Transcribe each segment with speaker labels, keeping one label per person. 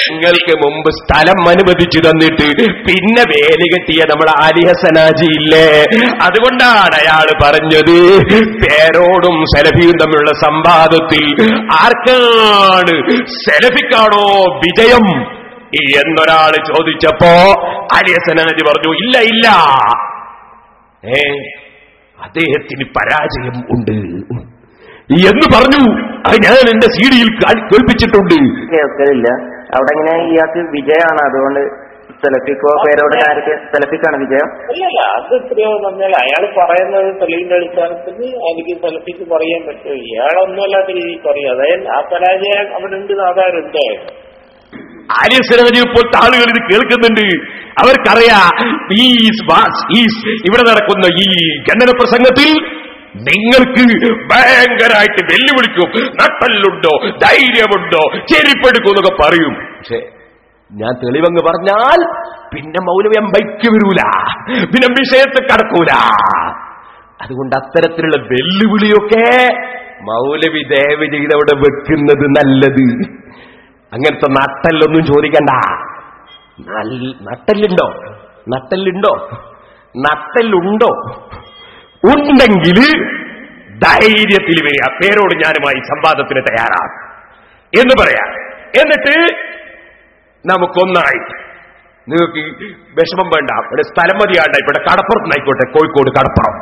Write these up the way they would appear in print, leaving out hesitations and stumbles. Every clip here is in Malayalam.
Speaker 1: നിങ്ങൾക്ക് മുമ്പ് സ്ഥലം അനുവദിച്ചു തന്നിട്ട് പിന്നെ വേലി കെട്ടിയ നമ്മുടെ അലി ഹസനാജി ഇല്ലേ, അതുകൊണ്ടാണ് അയാൾ പറഞ്ഞത് പേരോടും സലഫിയും തമ്മിലുള്ള സംവാദത്തിൽ ആർക്കാണ്, സലഫിക്കാണോ വിജയം എന്നൊരാൾ ചോദിച്ചപ്പോ അലി ഹസനാജി പറഞ്ഞു ഇല്ല ഇല്ല, അദ്ദേഹത്തിന് പരാജയം ഉണ്ട് എന്ന് പറഞ്ഞു. അത് ഞാൻ എന്റെ സീഡിയിൽ കേൾപ്പിച്ചിട്ടുണ്ട്.
Speaker 2: കേൾക്കലില്ല. അവിടെ ഇങ്ങനെ ഇയാൾക്ക് വിജയമാണ്, അതുകൊണ്ട് സെലഫിക്കോ പേരോട് സെലഫിക്കാണ് വിജയം.
Speaker 3: അല്ലല്ല, അത് എത്രയോ പറഞ്ഞാൽ അയാൾ പറയുന്നത് തെളിവിന്റെ അടിസ്ഥാനത്തിൽ എനിക്ക് സെലഫിക്ക് പറയാൻ പറ്റും. ഇയാളൊന്നുമല്ലാത്ത രീതിയിൽ പറയും. അതായത് ആ പരാജയം അവിടെ ഉണ്ട്, ആധാരം ഉണ്ടായിരുന്നു.
Speaker 1: ആര്യസനജി പോലത്തെ ആളുകൾ ഇത് കേൾക്കുന്നുണ്ട്. അവർക്കറിയാ ഇവിടെ നടക്കുന്ന ഈ ഖണ്ഡന പ്രസംഗത്തിൽ നിങ്ങൾക്ക് ഭയങ്കരമായിട്ട് വെല്ലുവിളിക്കും. നട്ടല്ലുണ്ടോ, ധൈര്യമുണ്ടോ, ചെരിപ്പെടുക്കും എന്നൊക്കെ പറയും. പക്ഷെ ഞാൻ തെളിവങ്ങ് പറഞ്ഞാൽ പിന്നെ മൗലവി ബൈക്ക് വരൂല, പിന്നെ വിഷയത്തെ കടക്കൂല. അതുകൊണ്ട് അത്തരത്തിലുള്ള വെല്ലുവിളിയൊക്കെ മൗലവി ദയവ് ചെയ്തവിടെ വെക്കുന്നത് നല്ലത്. അങ്ങനത്തെ നട്ടല്ലൊന്നും ചോദിക്കണ്ട. നട്ടല്ലുണ്ടോ, നട്ടല്ലുണ്ടോ, നട്ടല്ലുണ്ടോ, ഉണ്ടെങ്കിൽ ധൈര്യത്തിൽ വരിക, പേരോട് ഞാനുമായി സംവാദത്തിന് തയ്യാറാണ് എന്ന് പറയാം. എന്നിട്ട് നമുക്കൊന്നായി, നിങ്ങൾക്ക് വിഷമം വേണ്ട, ഇവിടെ സ്ഥലം മതിയാണ്ട, ഇവിടെ കടപ്പുറത്തുനിന്നായിക്കോട്ടെ, കോഴിക്കോട് കടപ്പുറം,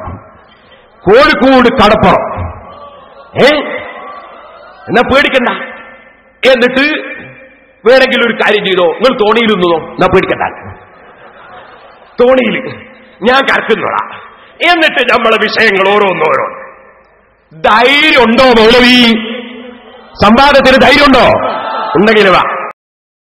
Speaker 1: കോഴിക്കോട് കടപ്പുറം, എന്നാ പേടിക്കണ്ട. എന്നിട്ട് വേണമെങ്കിലും ഒരു കാര്യം ചെയ്തോ, നിങ്ങൾ തോണിയിലിരുന്നോ, എന്നാ പേടിക്കണ്ട, തോണിയിൽ ഞാൻ കറക്കുന്നോളാ. എന്നിട്ട് നമ്മളെ വിഷയങ്ങൾ ഓരോന്നോരോ. ധൈര്യമുണ്ടോ മൗലവി? സംവാദത്തിന് ധൈര്യമുണ്ടോ? ഉണ്ടെങ്കിൽ വാ.